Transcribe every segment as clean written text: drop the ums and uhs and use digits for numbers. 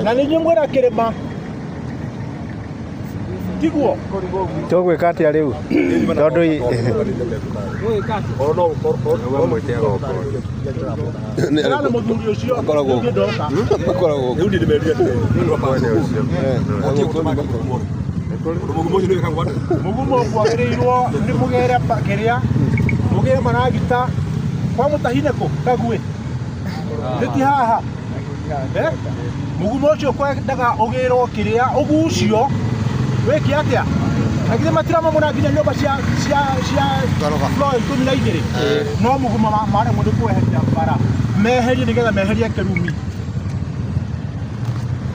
Na nĩ inyuĩ mwĩra kĩrĩma tiguo tũgwĩka atĩa rĩu tondũ na mũthuri ũcio akoragwo rĩu nĩ ndĩmerire mũgumo kwagĩrĩirwo nĩ mũgere kĩrĩa mũgere maragita kwa mũtahine kũ kaguĩ nĩti haha mũgumo ũcio kwendaga ũgĩrwo kĩrĩa ũgucio wĩki atĩa agithe matirama mũna nginya nyũmba cia floor 12 no mũgumo marĩ mũndũ kweheria bara meherie nĩgetha meherie kĩrumi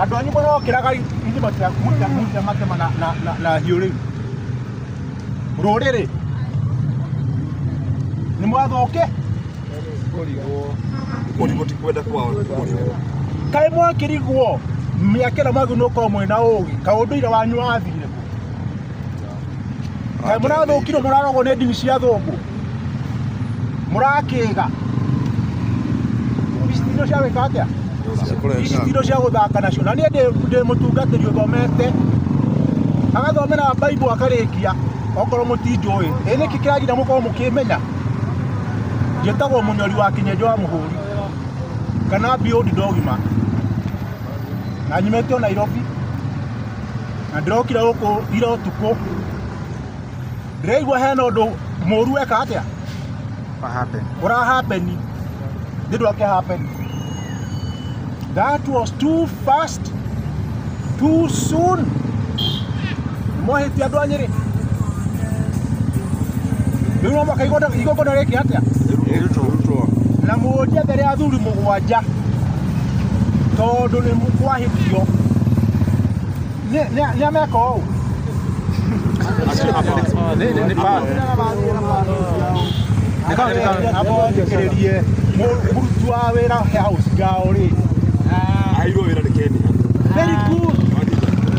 andũ anyu mũrokĩraga inĩ matirakuta matema na hiũ rĩu rũrĩrĩ nĩ mwathoke kũrigwo ti kwenda kwao kaĩ mwakĩrigwo mĩaka ĩno magu nũkorwo mwĩna ũgĩ kaũndũire wanyu wathire kaĩ mũrathũkirwo mũrarogwo nĩ ndini cia thũngũ mũrakĩga icitino cia gwĩka atĩa icitino cia gũthaka nacio na niĩ ndĩ mũtungatĩri ũthomete agathomera Bible akarĩkia okorwo mũtinjũĩ ĩ nĩkĩ kĩragira mũkorwo mũkĩmenya njĩtagwo mũnyori wa Kĩnyenje wa Mũhũri kana Beyond Dogma na nyumĩte o Nairobi na ndĩrokire gũkũ ira ũtukũ ndĩraigua hena ũndũ mũru weka atĩa ũrahapeni ndĩndwake hapeni. That was too fast, too soon. Mohĩtia andũ a Nyĩrĩ rĩu no mwaka igongona rĩkĩ atĩa na mũndia mbere ya athuri mũgwanja tondũ nĩ kwahĩtio nĩ ameka ũũ nĩkĩrĩrie mũruti wa wĩra house girl rĩ airwo wĩra nĩ Kenya. Very good.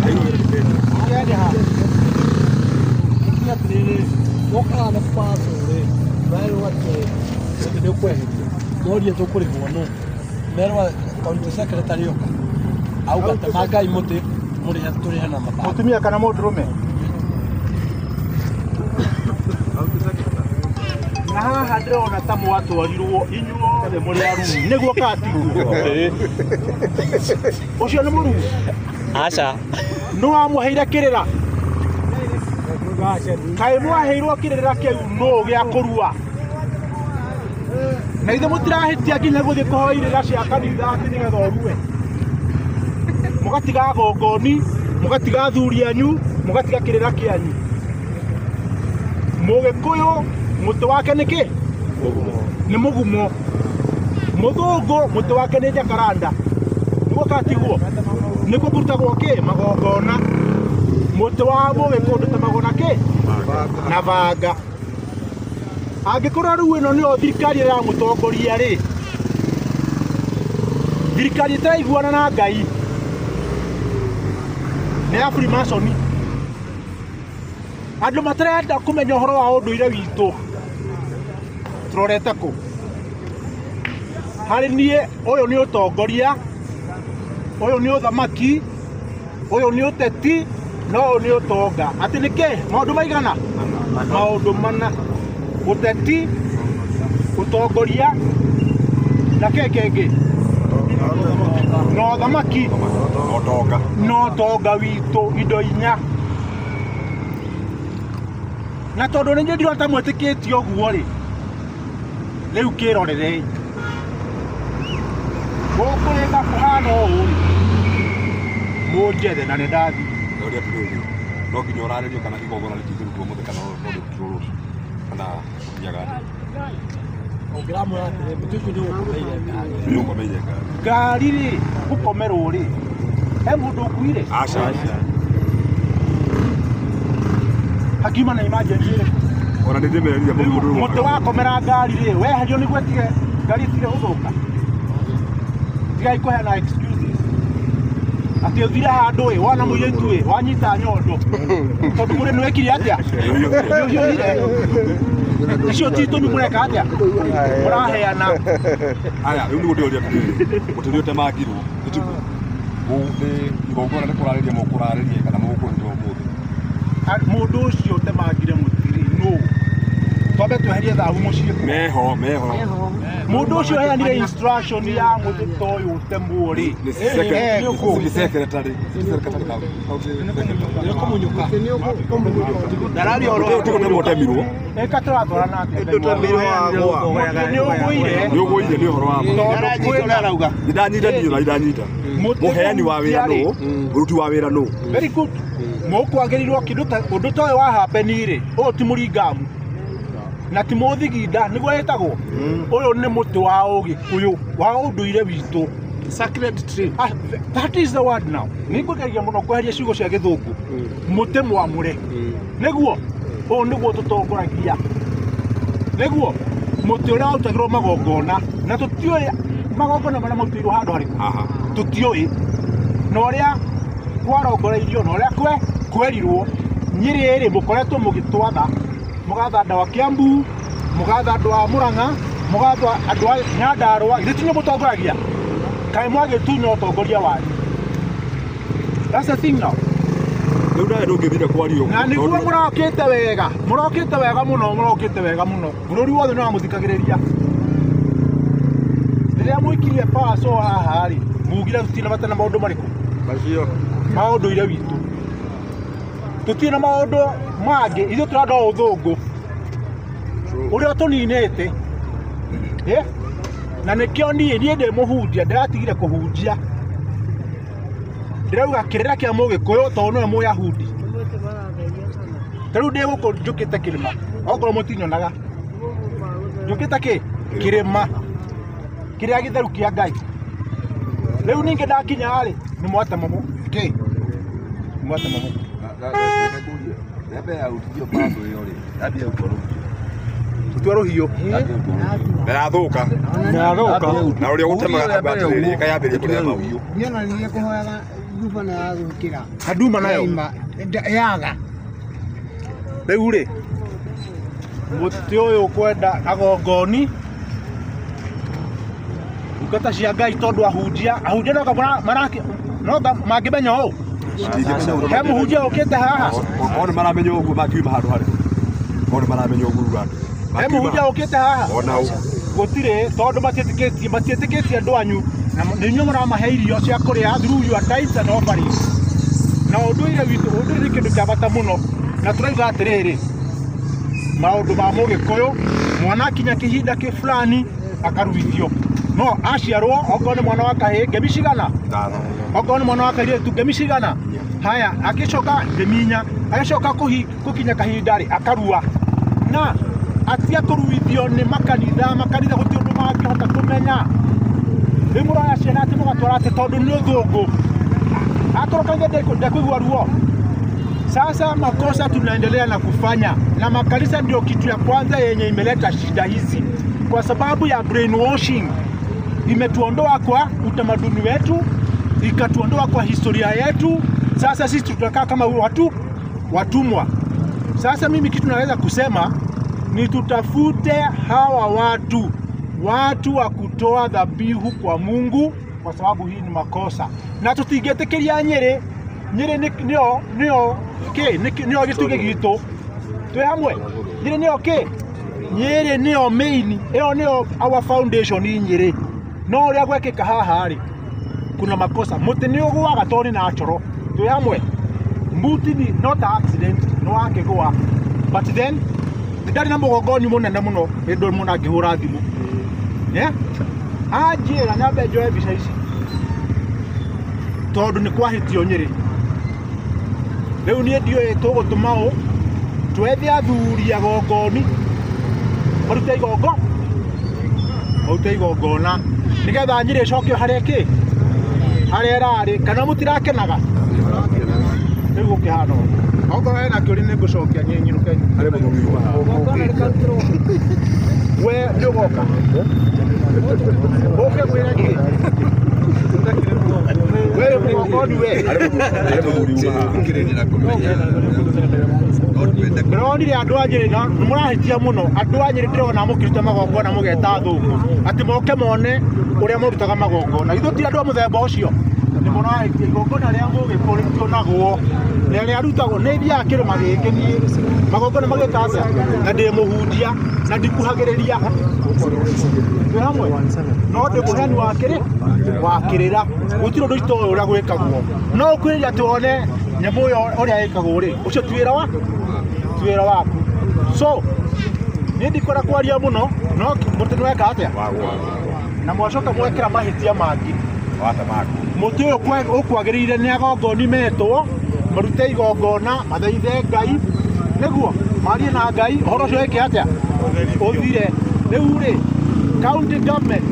Airwo wĩra nĩ Kenya. Kenya ha nĩatĩrĩrĩ wokaga na paso rĩ merwo atĩ nĩ ũkweheria morie tũkũrĩhwo nũ merwo county secretary yoka auga temangai mũtĩ tũrĩhe na mabati mũtumia kana mũndũrũme na haha ndĩrona ta mwatwarirwo inyuothe mũrĩ aruu nĩguo katigwo ũcio nĩ mũruu aca nĩ wamũheire kĩrĩra kaĩ mwaheirwo kĩrĩra kĩu nũ gĩa kũrua na ithe mũtirahĩtia nginya gũthiĩ kũhoya irĩra cia kanitha atĩ nĩgetha ũrue mũgatiga gongoni mũgatiga athuri anyu mũgatiga kĩrĩra kĩanyu Mũgĩkũyũ mũtĩ wake nĩ kĩ nĩ mũgumo mũthũngũ mũtĩ wake nĩ jacaranda nĩguo katigwo nĩguo kũrutagwo kĩ magongona mũtĩ wa Mũgĩkũyũ ndũtemagwo na kĩ na banga angĩkorwo rĩu ĩno nĩyo thirikari ya mũtongoria rĩ thirikari ĩtaraiguana na Ngai nĩ ya Freemason andũ matarenda kũmenya ũhoro wa ũndũire witũ tũrorete kũ harĩ niĩ ũyũ nĩ ũtongoria ũyũ nĩ ũthamaki ũyũ nĩ ũteti no ũyũ nĩ ũtonga atĩ nĩkĩ maũndũ maigana maũndũ mana ũteti ũtongoria na kĩngĩ no thamaki no ũtonga witũ indo inya na tondũ nĩ ndirona ta mwĩtĩkĩtie ũguo rĩ rĩu kĩrorerei gũkũrĩka kũhana ũũ rĩ mũnjethe na nĩ ndathi no nginya ũrarĩrio kana igongona rĩtingĩrutwo mũthĩ kana rũrĩrutwo rũciũ kana nyaga ũngĩramwĩra atĩrĩ mũtĩ ũcio nĩ ũgũkomeire ngari rĩ gũkomerwo rĩ he mũndũ ũkuire aca hakiuma na emergency rĩ ona nĩ ndĩmereria mũtĩ wakomera ngari rĩ weherio nĩguo ĩtige ngari ĩtige gũthũka tigai kũheana excuses atĩ ũthire handũ ĩ wona mũirĩtu ĩ wanyita nyondo tondũ mũrĩ nĩwekire atĩa ũhiũhire icio titũmi mũreka atĩa mũraheana aya rĩu nĩguo ndĩoria atĩrĩrĩ mũtĩ ũrĩa ũtemangirwo nĩtiguo igongona nĩ kũrarĩria mũkũrarĩria kana mũkũrĩria mũndũ mũndũ ũcio temangire mũtiri no twambe tweherie thahu mũciĩ meho mũndũ ũcio heanire instruction ya mũtito ũyũ temwo rĩ nĩ secretary nĩ kũmunyũka ndarari oro tuko nĩ mũtemirwo eka tũratwarana atĩ nĩ ũgũire nĩ ũhoro wa ndanyita mũheani wa wĩra nũ mũruti wa wĩra nũ very good mũkwagĩrĩirwo kĩndũ ta ũndũ ta ũyũ wa happen rĩ ũyũ ti mũringamu na ti mũthiginda nĩguo wĩtagwo ũyũ nĩ mũtĩ wa ũgĩkũyũ wa ũndũire witũ sacred tree that is the word now nĩngũgeria mũno kweheria ciugo cia gĩthũngũ mũtĩ mwamũre nĩguo ũyũ nĩguo tũtongoragia nĩguo mũtĩ ũrĩa warutagĩrwo magongona na tũtiũĩ magongona marĩa marutĩirwo handũ harĩkũ tũtiũĩ na ũrĩa kwarongoreirio na ũrĩa kwerirwo Nyĩrĩ ĩrĩ mũkoretwo mũgĩtwatha mũgatha andũ a Kiambu mũgatha andũ a Murang'a mũgatha andũ a Nyandarua ithuĩ tinyo mũtongoragia kaĩ mwagĩtunya ũtongoria wanyu. That's the thing now. Rĩu nawe ndũngĩthire kwario na nĩguo mũrokĩte wega mũno bũrũri wothe nĩ wamũthikagĩrĩria rĩrĩa mũikirie paso haha rĩ mugire tũtirĩ bata na maũndũ marĩkũ macio maũndũ ire witũ tũtirĩ na maũndũ mangĩ ithuĩ tũrenda ũthũngũ ũrĩa tũninĩte na nĩkĩo niĩ ndĩ mũhunjia ndĩratigire kũhunjia ndĩrauga kĩrĩra kĩa Mũgĩkũyũ tondũ nĩwe Mũyahudi rĩu ndĩ gũkũ njũkĩte kĩrĩma okorwo mũtinyonaga njũkĩte kĩrĩma kĩrĩa gĩtheru kĩa Ngai rĩu ningĩ ndakinya rĩ nĩ mwate momo mwate momo Rebe ya utio paso yori. Hadi ukoro. Tutwaro hiyo. Ndathũka. Na ũrĩa gũtemaga batĩrĩ kayambĩrĩria kũrema hiyo. Nyona nĩ kũhoyaga nduba na gũkira. Kaduma nayo. Yaga. Rĩu rĩ. Mũtĩ ũyũ kwenda agongoni. Ukata cia Ngai tondũ ahunjia no mangĩmenya ũũ. He mũhunjia ũkĩte haha ona maramenya ũguo makiuma handũ harĩ ona maramenya ũguo rugando he mũhunjia ũkĩte haha ona gũtirĩ tondũ matiĩtĩkĩtie andũ anyu na nĩnyuĩ mũramahe irio cia kũrĩa through your tithes and offerings na ũndũire witũ ũndũire nĩ kĩndũ kĩa bata mũno na tũrauga atĩrĩrĩ maũndũ ma Mũgĩkũyũ mwana akinya kĩhinda fulani akaruithio no aciarwo okorwo nĩ mwana wa kahĩĩ ngemi cigana okorwo nĩ mwana wa kairĩtu ngemi cigana haya agĩcoka ngeminya agĩcoka gũkinya kahinda rĩ akarua na atia kũruithio nĩ makanitha gũtirĩ ũndũ mangĩhota kũmenya rĩu mũraya ciana atĩ mũgatwara atĩ tondũ nĩ ũthũngũ akorwo kanitha ndekũigua ruo. Sasa makosa tunaendelea na kufanya na makanisa ndio kitu ya kwanza yenye imeleta shida hizi kwa sababu ya brainwashing. Imetuondoa kwa utamaduni wetu, ikatuondoa kwa historia yetu. Sasa sisi tutakaa kama watumwa. Sasa mimi kitu naweza kusema ni tutafute hawa watu wa kutoa dhabihu kwa Mungu kwa sababu hii ni makosa. Na tutingetekeria Nyĩrĩ nĩo gĩtugĩ gitũ twĩ hamwe. Nyĩrĩ nĩo main, ĩyo nĩyo our foundation Nyĩrĩ. No ũrĩa gwekĩka haha rĩ kuna makosa. Mũtĩ nĩ ũgũaga tondũ na choro twĩ hamwe. Mbuti ni not accident no akĩgũa but then ndarĩ na mũgongoni mũnene mũno hĩndĩ mũndũ angĩhũra thimũ anjĩra nyambe njoe mbica ici tondũ nĩ kwahĩtio Nyĩrĩ. Rĩu niĩ ndiũĩ tũgũtũma ũ twethe athuri agongoni marute igongona nĩgetha Nyĩrĩ ĩcokio harĩa ĩrarĩ kana mũtirakenaga rĩu gũkĩhana okorwo hena kĩũria nĩ ngũcokia nyinũke we ndũgoka ũke mwĩra kĩ wewe mũgongoni we ndĩronire andũ a Nyĩrĩ na mũrahĩtia mũno andũ a Nyĩrĩ ndĩrona mũkĩruta magongona mũgeta thũngũ atĩ moke mone ũrĩa mũrutaga magongona. Ithuĩ ti andũ a mũthemba ũcio nĩ mona igongona rĩa mũgĩkũrĩtio nagwo na rĩa rutagwo nĩ thiaga kĩrĩma gĩkĩ niĩ magongona magĩka atĩa na ndĩ mũhunjia na ndikuhagĩrĩria twĩ hamwe no ndĩ mũheani wa kĩrĩra gũtirĩ ũndũ itoĩ ũrĩa gwĩkagwo no ũkwĩrĩria atĩ wone nyamũ ũyũ ũrĩa ĩkagwo rĩ ũcio ti wĩra waku so nĩ ndikwenda kwaria mũno no mũtĩ nĩweka atĩa na mwacoka mwekĩra mahĩtia mangĩ mũtĩ ũyũ ũkwagĩrĩire nĩ agongoni metwo marute igongona mathaithe Ngai nĩguo marie na Ngai ũhoro ũcio wĩke atĩa ũthire rĩu rĩ county government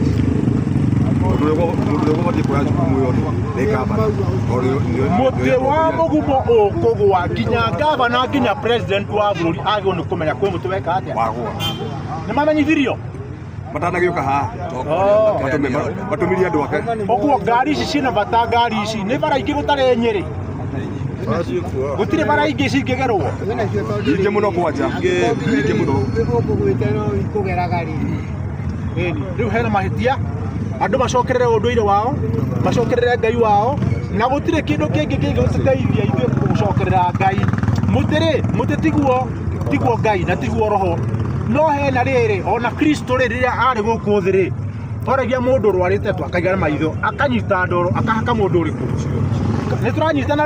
mũtĩ wa mũgumo ũkũgwa nginya ngavana nginya president wa bũrũri agĩrĩirwo nĩ kũmenya kwĩ mũtĩ weka atĩa nĩ mamenyithirio matanagĩũka haha matũmirie andũ ake ũguo ngari ici ciĩna bata ngari ici nĩ bara ingĩ gũtarĩ Nyĩrĩ gũtirĩ bara ingĩ cingĩgerwo ingĩ mũno kwanja ingĩ mũno rĩu hena mahĩtia andũ macokerere ũndũire wao macokerere Ngai wao na gũtirĩ kĩndũ kĩngĩ kĩngĩtũteithia ithuĩ gũcokerera Ngai mũtĩ tiguo Ngai na tiguo roho no hena rĩrĩ ona Kristo rĩrĩa arĩ gũkũ thĩ rĩ oragia mũndũ rwarĩte twakaigana maitho akanyita ndoro akahaka mũndũ ũrĩkũ nĩ tũranyitana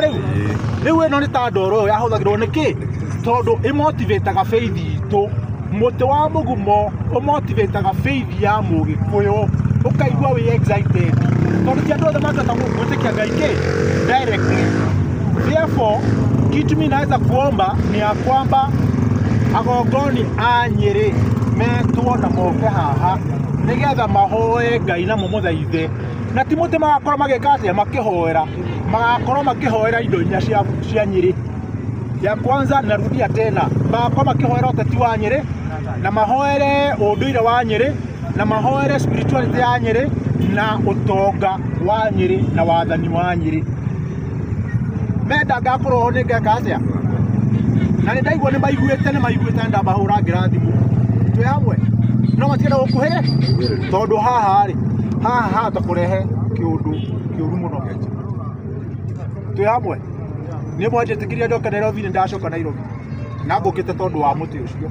rĩu ĩno nĩ ta ndoro ĩyo yahũthagĩrwo nĩkĩ tondũ ĩmotivateaga faith itũ mũtĩ wa mũgumo ũmotivateaga faith ya mũgĩkũyũ ũkaigua wĩ excited tondũ ti andũ othe mangĩhota gwĩtĩkia Ngai directly therefore kitu mimi naweza kuomba ni ya kwamba agongoni a Nyĩrĩ metwo na moke haha nĩgetha mahoe Ngai na mũmũthaithe na ti mũtĩ magakorwo magĩka atĩa makĩhoera magakorwo makĩhoera indo inya cia Nyĩrĩ ya kwanza narudia tena magakorwo makĩhoera ũteti wa Nyĩrĩ na mahoere ũndũire wa Nyĩrĩ na mahoere spirituality ya Nyĩrĩ na ũtonga wa Nyĩrĩ na wathani wa Nyĩrĩ menda ngakorwo nĩ ngeka atĩa na nĩ ndaigua nĩ maiguĩte ndamahũra ngĩrathimũ twĩ hamwe no matienda gũkũhe tondũ haha takũrehe kĩũndũ kĩũru mũno twĩ hamwe nĩ mwanjĩtĩkĩria njoke Nairobi nĩ ndacoka Nairobi na ngũkĩte tondũ wa mũtĩ ũcio